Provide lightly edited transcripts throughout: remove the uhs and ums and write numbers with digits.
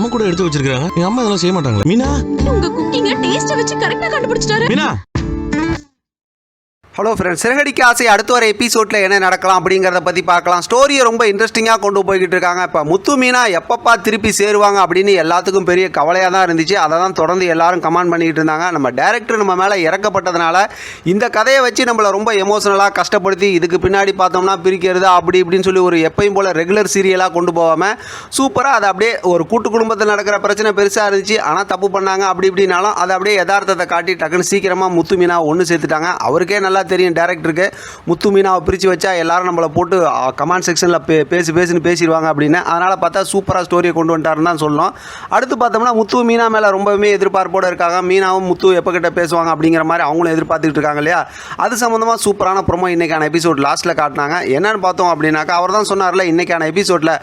அம்மா கூட எடுத்து வச்சிருக்காங்க. எங்க அம்மா இதெல்லாம் செய்ய மாட்டாங்களா? மீனா, உங்க குக்கிங்க டேஸ்ட் வச்சு கரெக்ட்டா கண்டுபிடிச்சிட்டாரு. மீனா. ஹலோ ஃப்ரெண்ட்ஸ், சிறகடிக்க ஆசை அடுத்த வர எபிசோடில் என்ன நடக்கலாம் அப்படிங்கிறத பற்றி பார்க்கலாம். ஸ்டோரியை ரொம்ப இன்ட்ரெஸ்டிங்காக கொண்டு போய்கிட்டு இருக்காங்க. இப்போ முத்து மீனா எப்பப்பா திருப்பி சேருவாங்க அப்படின்னு எல்லாத்துக்கும் பெரிய கவலையாக தான் இருந்துச்சு. அதை தான் தொடர்ந்து எல்லாரும் கமெண்ட் பண்ணிக்கிட்டு இருந்தாங்க. நம்ம டேரக்டர் நம்ம மேலே இறக்கப்பட்டதுனால இந்த கதையை வச்சு நம்மளை ரொம்ப எமோஷனலாக கஷ்டப்படுத்தி இதுக்கு பின்னாடி பார்த்தோம்னா பிரிக்கிறது அப்படி இப்படின்னு சொல்லி ஒரு எப்பயும் போல் ரெகுலர் சீரியலாக கொண்டு போகாமல் சூப்பராக அதை அப்படியே ஒரு கூட்டு குடும்பத்தில் நடக்கிற பிரச்சனை பெருசாக இருந்துச்சு. ஆனால் தப்பு பண்ணாங்க அப்படி இப்படின்னாலும் அதை அப்படியே யதார்த்தத்தை காட்டி டக்குன்னு சீக்கிரமாக முத்து மீனா ஒன்று சேர்த்துட்டாங்க. அவருக்கே நல்லா தெரியும் டேரக்டருக்கு, முத்து மீனாவை பிரித்து வச்சா எல்லாரும் நம்மளை போட்டு கமெண்ட் செக்ஷனில் பேசுன்னு பேசிடுவாங்க அப்படின்னு. அதனால் பார்த்தா சூப்பராக ஸ்டோரியை கொண்டு வந்துட்டாருன்னு தான் சொல்லணும். அடுத்து பார்த்தோம்னா முத்து மீனா மேலே ரொம்பவுமே எதிர்பார்ப்போடு இருக்காங்க. மீனாவும் முத்து எப்போ கிட்ட பேசுவாங்க அப்படிங்கிற மாதிரி அவங்களும் எதிர்பார்த்துக்கிட்டு இருக்காங்க இல்லையா. அது சம்மந்தமாக சூப்பரான ப்ரோமோ இன்றைக்கான எபிசோட் லாஸ்ட்டில் காட்டினாங்க. என்னென்னு பார்த்தோம் அப்படின்னாக்கா, அவர் தான் சொன்னார்ல இன்றைக்கான எபிசோடில்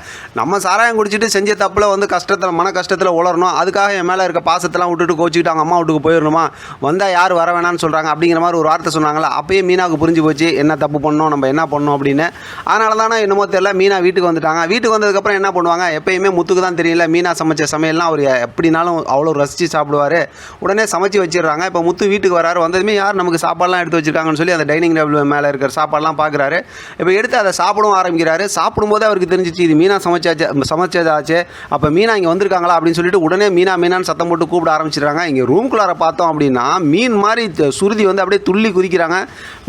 நம்ம சாராயம் குடிச்சிட்டு செஞ்ச தப்பில் வந்து கஷ்டத்தில் மன கஷ்டத்தில் உளரணும், அதுக்காக என் மேலே இருக்க பாசத்தெல்லாம் விட்டுட்டு கோச்சிக்கிட்டு அவங்க அம்மா வீட்டுக்கு போயிடணுமா, வந்தால் யார் வர வேணான்னு சொல்கிறாங்க அப்படிங்கிற மாதிரி ஒரு வார்த்தை சொன்னாங்களா. அப்பயே மீனாவுக்கு புரிஞ்சு போச்சு என்ன தப்பு பண்ணோம், நம்ம என்ன பண்ணோம் அப்படின்னு. அதனால தானே என்னமோ தெரியல மீனா வீட்டுக்கு வந்துட்டாங்க. வீட்டுக்கு வந்ததுக்கப்புறம் என்ன பண்ணுவாங்க, எப்பயுமே முத்துக்கு தான் தெரியல மீனா சமைச்ச சமையல்லாம் அவர் எப்படினாலும் அவ்வளோ ரசித்து சாப்பிடுவார். உடனே சமைச்சு வச்சிடுறாங்க. இப்போ முத்து வீட்டுக்கு வராரு. வந்ததுமே யார் நமக்கு சாப்பாடுலாம் எடுத்து வச்சிருக்காங்கன்னு சொல்லி அந்த டைனிங் டேபிள் மேலே இருக்கிற சாப்பாடுலாம் பார்க்குறாரு. இப்போ எடுத்து அதை சாப்பிடவும் ஆரம்பிக்கிறாரு. சாப்பிடும்போது அவருக்கு தெரிஞ்சிச்சு இது மீனா சமைச்சதாச்சு. அப்போ மீனா இங்கே வந்திருக்காங்களா அப்படின்னு சொல்லிட்டு உடனே மீனான்னு சத்தம் போட்டு கூப்பிட ஆரம்பிச்சிடுறாங்க. இங்கே ரூம்குள்ளார பார்த்தோம் அப்படின்னா மீன் மாதிரி சுருதி வந்து அப்படியே துள்ளி குதிக்கிறாங்க.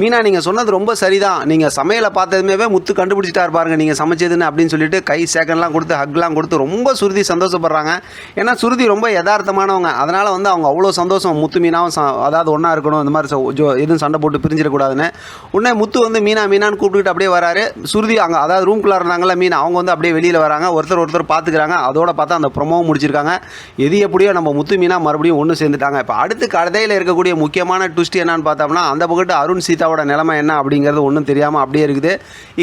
மீனா, நீங்கள் சொன்னது ரொம்ப சரிதான், நீங்கள் சமையலை பார்த்ததுமே முத்து கண்டுபிடிச்சிட்டாரு பாருங்க நீங்கள் சமைச்சதுன்னு அப்படின்னு சொல்லிட்டு கை சேக்கன்லாம் கொடுத்து ஹக்லாம் கொடுத்து ரொம்ப சுருதி சந்தோஷப்படுறாங்க. ஏன்னா சுருதி ரொம்ப யதார்த்தமானவங்க. அதனால் வந்து அவங்க அவ்வளோ சந்தோஷம் முத்து மீனாவும் அதாவது ஒன்றா இருக்கணும், இந்த மாதிரி எதுவும் சண்டை போட்டு பிரிஞ்சிடக்கூடாதுன்னு. உடனே முத்து வந்து மீனான்னு கூப்பிட்டுக்கிட்டு அப்படியே வராரு. சுருதி அங்கே அதாவது ரூம்குள்ளே இருந்தாங்களா மீனா, அவங்க வந்து அப்படியே வெளியில் வராங்க. ஒருத்தர் பார்த்துக்கிறாங்க. அதோட பார்த்தா அந்த ப்ரொமோவும் முடிச்சிருக்காங்க. எது எப்படியோ நம்ம முத்து மீனா மறுபடியும் ஒன்று சேர்ந்துட்டாங்க. இப்போ அடுத்து கதையில் இருக்கக்கூடிய முக்கியமான ட்விஸ்ட் என்னன்னு பார்த்தோம்னா, அந்த பக்கத்து அருண் சீதாவோட நிலைமை என்ன அப்படிங்கிறது ஒன்றும் தெரியாமல் அப்படியே இருக்குது.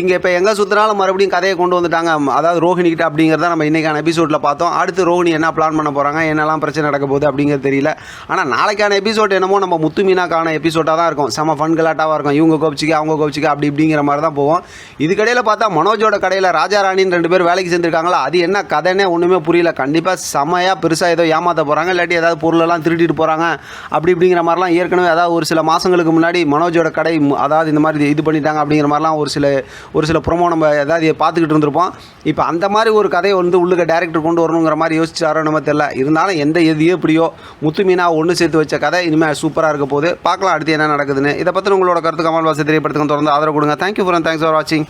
இங்கே இப்போ எங்கே சுற்றினாலும் மறுபடியும் கதையை கொண்டு வந்துட்டாங்க. அதாவது ரோஹிணிக்கிட்ட அப்படிங்கிறத நம்ம இன்றைக்கான எபிசோடில் பார்த்தோம். அடுத்து ரோஹிணி என்ன பிளான் பண்ண போகிறாங்க, என்னெல்லாம் பிரச்சனை நடக்க போகுது அப்படிங்கிறது தெரியல. ஆனால் நாளைக்கான எபிசோட் என்னமோ நம்ம முத்து மீனாக்கான எபிசோட்டாக தான் இருக்கும். செம ஃபன் கலாட்டாவாக இருக்கும். இவங்க கோபிச்சிக்க அவங்க கோபிச்சிக்க அப்படி இப்படிங்கிற மாதிரி தான் போவோம். இதுக்கடையில் பார்த்தா மனோஜோட கடையில் ராஜா ராணின்னு 2 பேர் வேலைக்கு சேர்ந்துருக்காங்களா. அது என்ன கதைன்னே ஒன்றுமே புரியல. கண்டிப்பாக செமையாக பெருசாக ஏதோ ஏமாற்ற போகிறாங்க, இல்லாட்டி ஏதாவது பொருளெல்லாம் திருட்டிட்டு போகிறாங்க அப்படி இப்படிங்கிற மாதிரிலாம் ஏற்கனவே அதாவது ஒரு சில மாதங்களுக்கு முன்னாடி மனோஜோட கடை அதாவது இந்த மாதிரி இது பண்ணிட்டாங்க அப்படிங்கிற மாதிரிலாம் ஒரு சில ப்ரோமோ நம்ம ஏதாவது பார்த்துக்கிட்டு இருந்திருப்போம். இப்போ அந்த மாதிரி ஒரு கதையை வந்து உள்ளுக்க டேரக்டர் கொண்டு வரணுங்கிற மாதிரி யோசிச்சாரோ நம்ம தெரியல. இருந்தாலும் எந்த எதையோ எப்படியோ முத்து மீனா ஒன்று சேர்த்து வச்ச கதை இனிமேல் சூப்பராக இருக்க போது. பார்க்கலாம் அடுத்து என்ன நடக்குதுன்னு. இதை பற்றி உங்களோட கருத்து கமெண்ட் பாக்ஸில் தெரியப்படுத்துங்க. தொடர்ந்து ஆதரவு கொடுங்க. தேங்க்யூ ஃபார் வாட்சிங்.